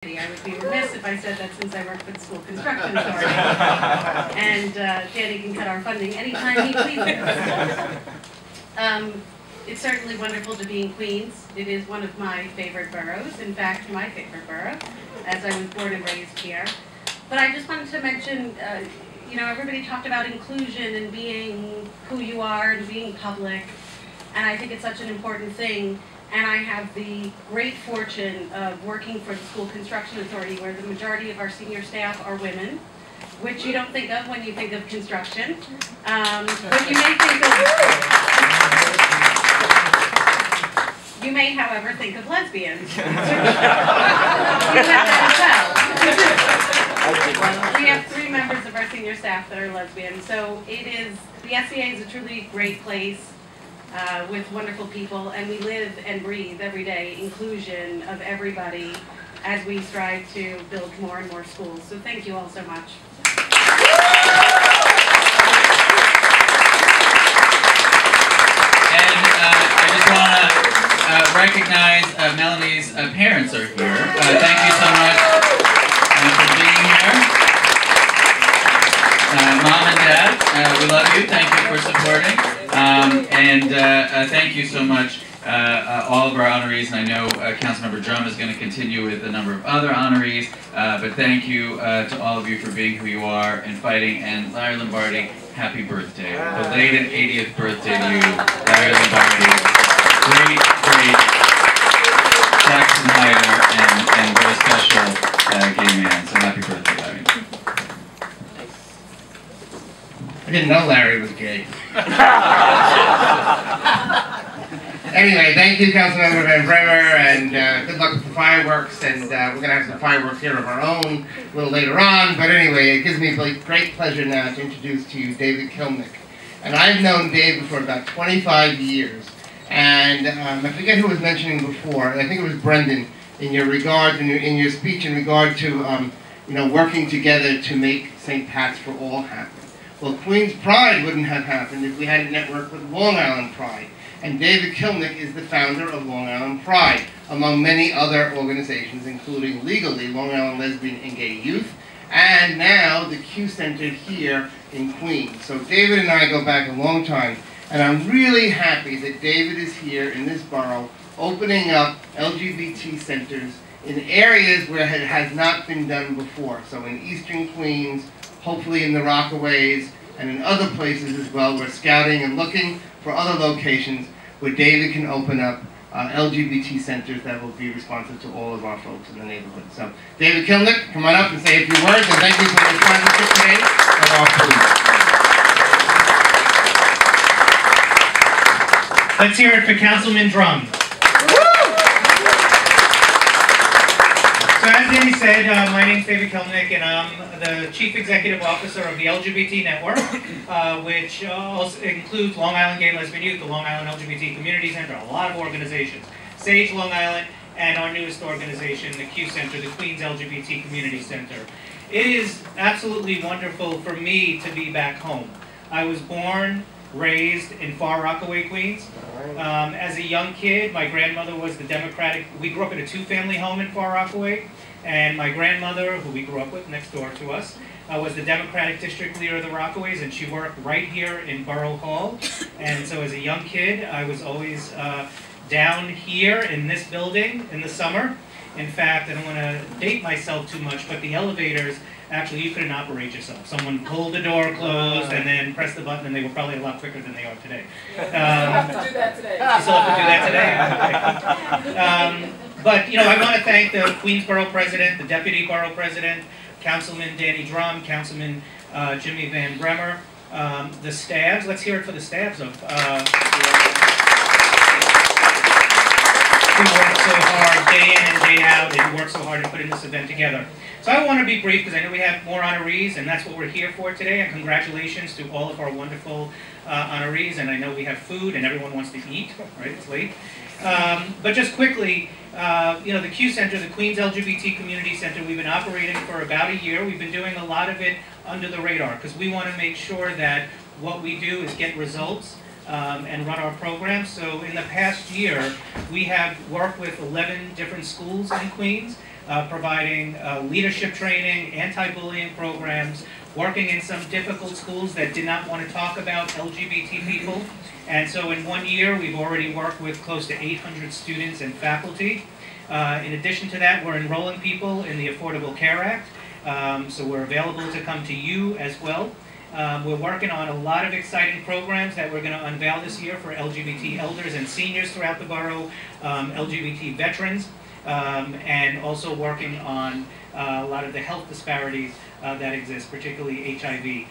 I would be remiss if I said that since I work for the School Construction Authority. And Danny can cut our funding anytime he pleases. It's certainly wonderful to be in Queens. It is one of my favorite boroughs, in fact, my favorite borough, as I was born and raised here. But I just wanted to mention, you know, everybody talked about inclusion and being who you are and being public, and I think it's such an important thing. And I have the great fortune of working for the School Construction Authority, where the majority of our senior staff are women, which you don't think of when you think of construction. But you may, however, think of lesbians. We have that as well. We have 3 members of our senior staff that are lesbians. So it is, the SCA is a truly great place. With wonderful people, and we live and breathe every day inclusion of everybody as we strive to build more and more schools. So thank you all so much. And I just want to recognize Melanie's parents are here. Thank you so much for being here. Mom and Dad, we love you. Thank you for supporting. Thank you so much, all of our honorees, and I know Councilmember Drum is going to continue with a number of other honorees, but thank you to all of you for being who you are and fighting, and Larry Lombardi, happy birthday. Belated 80th birthday to you, Larry Lombardi. Great Jackson Hyder and very special gay man, so happy birthday, Larry. I didn't know Larry was gay. Anyway, thank you, Councilmember Van Bremer, and good luck with the fireworks. And we're going to have some fireworks here of our own a little later on. But anyway, it gives me great pleasure now to introduce to you David Kilnick. And I've known David for about 25 years. And I forget who was mentioning before. I think it was Brendan in your regard, in your speech in regard to you know, working together to make St. Pat's for All happen. Well, Queens Pride wouldn't have happened if we hadn't networked with Long Island Pride. And David Kilnick is the founder of Long Island Pride, among many other organizations, including legally Long Island Lesbian and Gay Youth, and now the Q Center here in Queens. So David and I go back a long time, and I'm really happy that David is here in this borough, opening up LGBT centers in areas where it has not been done before. So in Eastern Queens, hopefully in the Rockaways, and in other places as well. We're scouting and looking for other locations where David can open up LGBT centers that will be responsive to all of our folks in the neighborhood. So, David Kilnick, come on up and say a few words, and thank you for the sponsorship today of our food. Let's hear it for Councilman Drum. So as Danny said, my name is David Kilnick, and I'm the Chief Executive Officer of the LGBT Network, which also includes Long Island Gay and Lesbian Youth, the Long Island LGBT Community Center, a lot of organizations, Sage Long Island, and our newest organization, the Q Center, the Queens LGBT Community Center. It is absolutely wonderful for me to be back home. I was born, raised in Far Rockaway, Queens. As a young kid, my grandmother was the Democratic, we grew up in a 2-family home in Far Rockaway, and my grandmother, who we grew up with next door to us, was the Democratic District Leader of the Rockaways, and she worked right here in Borough Hall. And so as a young kid, I was always down here in this building in the summer. In fact, I don't want to date myself too much, but the elevators, actually, you couldn't operate yourself. Someone pulled the door closed and then pressed the button, and they were probably a lot quicker than they are today. You have to do that today. You still have to do that today? But, you know, I want to thank the Queens Borough President, the Deputy Borough President, Councilman Danny Drum, Councilman Jimmy Van Bremer, the staffs. Let's hear it for the staffs of who worked so hard day in and day out and worked so hard to put in this event together. So I want to be brief because I know we have more honorees, and that's what we're here for today. And congratulations to all of our wonderful honorees. And I know we have food and everyone wants to eat, right? It's late. But just quickly, you know, the Q Center, the Queens LGBT Community Center, we've been operating for about a year. We've been doing a lot of it under the radar because we want to make sure that what we do is get results. And run our programs. So in the past year, we have worked with 11 different schools in Queens. providing leadership training, anti-bullying programs, working in some difficult schools that did not want to talk about LGBT people. And so in 1 year, we've already worked with close to 800 students and faculty. In addition to that, we're enrolling people in the Affordable Care Act. So we're available to come to you as well. We're working on a lot of exciting programs that we're going to unveil this year for LGBT elders and seniors throughout the borough, LGBT veterans, and also working on a lot of the health disparities that exist, particularly HIV,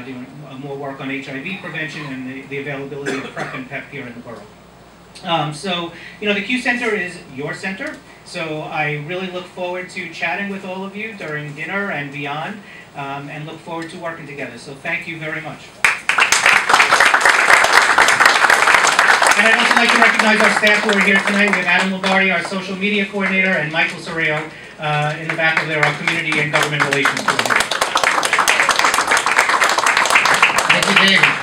doing more work on HIV prevention and the availability of PrEP and PEP here in the borough. So, the Q Center is your center, so I really look forward to chatting with all of you during dinner and beyond, and look forward to working together. So thank you very much. And I'd also like to recognize our staff who are here tonight. We have Adam Lombardi, our social media coordinator, and Michael Sorreo in the back of there, our community and government relations coordinator. Thank you, David.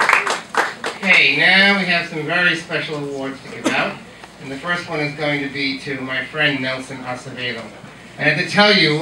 Okay, now we have some very special awards to give out. And the first one is going to be to my friend Nelson Acevedo. And I have to tell you,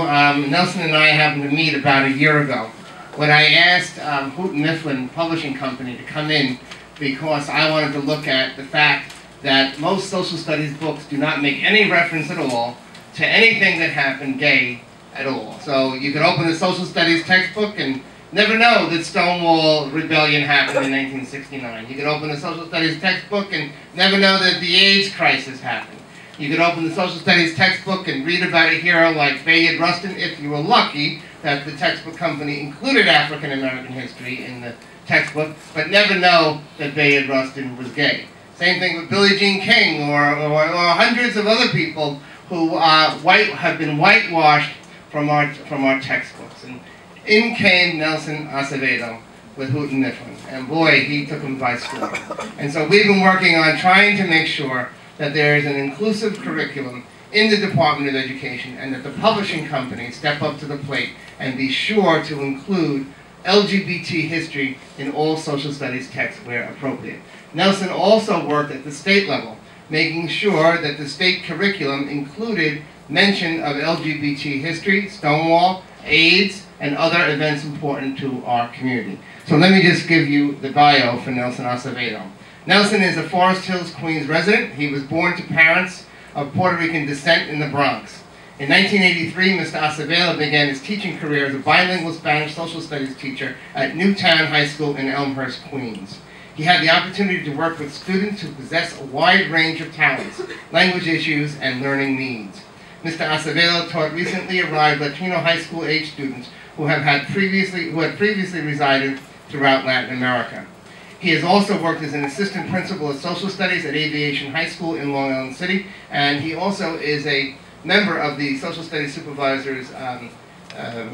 Nelson and I happened to meet about a year ago when I asked Houghton Mifflin Publishing Company to come in because I wanted to look at the fact that most social studies books do not make any reference at all to anything that happened gay at all. So you could open a social studies textbook and never know that Stonewall Rebellion happened in 1969. You could open a social studies textbook and never know that the AIDS crisis happened. You could open the social studies textbook and read about a hero like Bayard Rustin if you were lucky that the textbook company included African American history in the textbook, but never know that Bayard Rustin was gay. Same thing with Billie Jean King or hundreds of other people who have been whitewashed from our textbooks. And in came Nelson Acevedo with Houghton Mifflin, and boy, he took them by storm. And so we've been working on trying to make sure that there is an inclusive curriculum in the Department of Education and that the publishing companies step up to the plate and be sure to include LGBT history in all social studies texts where appropriate. Nelson also worked at the state level, making sure that the state curriculum included mention of LGBT history, Stonewall, AIDS, and other events important to our community. So let me just give you the bio for Nelson Acevedo. Nelson is a Forest Hills, Queens resident. He was born to parents of Puerto Rican descent in the Bronx. In 1983, Mr. Acevedo began his teaching career as a bilingual Spanish social studies teacher at Newtown High School in Elmhurst, Queens. He had the opportunity to work with students who possess a wide range of talents, language issues, and learning needs. Mr. Acevedo taught recently arrived Latino high school age students who had previously resided throughout Latin America. He has also worked as an assistant principal of social studies at Aviation High School in Long Island City, and he also is a member of the Social Studies Supervisors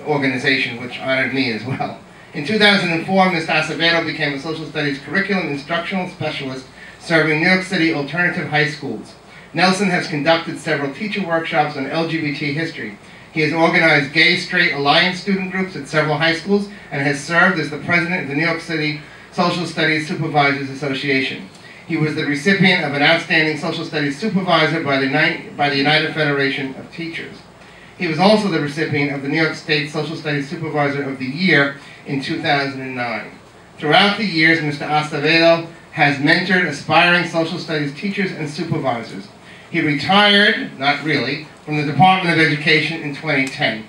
organization, which honored me as well. In 2004, Mr. Acevedo became a social studies curriculum instructional specialist serving New York City alternative high schools. Nelson has conducted several teacher workshops on LGBT history. He has organized Gay Straight Alliance student groups at several high schools and has served as the president of the New York City Social Studies Supervisors Association. He was the recipient of an outstanding social studies supervisor by the United Federation of Teachers. He was also the recipient of the New York State Social Studies Supervisor of the Year in 2009. Throughout the years, Mr. Acevedo has mentored aspiring social studies teachers and supervisors. He retired, not really, from the Department of Education in 2010.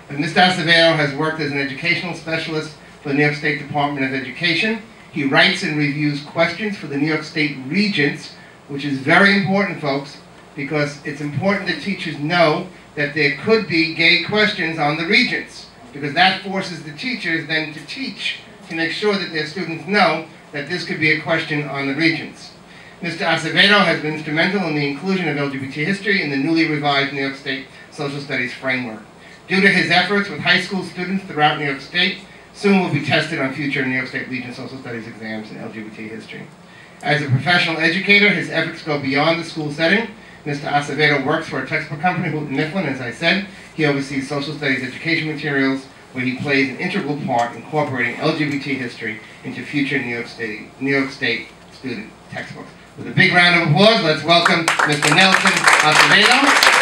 But Mr. Acevedo has worked as an educational specialist for the New York State Department of Education. He writes and reviews questions for the New York State Regents, which is very important, folks, because it's important that teachers know that there could be gay questions on the Regents, because that forces the teachers then to teach to make sure that their students know that this could be a question on the Regents. Mr. Acevedo has been instrumental in the inclusion of LGBT history in the newly revised New York State Social Studies Framework. Due to his efforts with high school students throughout New York State, soon will be tested on future New York State Regents Social Studies exams in LGBT history. As a professional educator, his efforts go beyond the school setting. Mr. Acevedo works for a textbook company, Houghton Mifflin, as I said. He oversees social studies education materials, where he plays an integral part in incorporating LGBT history into future New York State student textbooks. With a big round of applause, let's welcome Mr. Nelson Acevedo.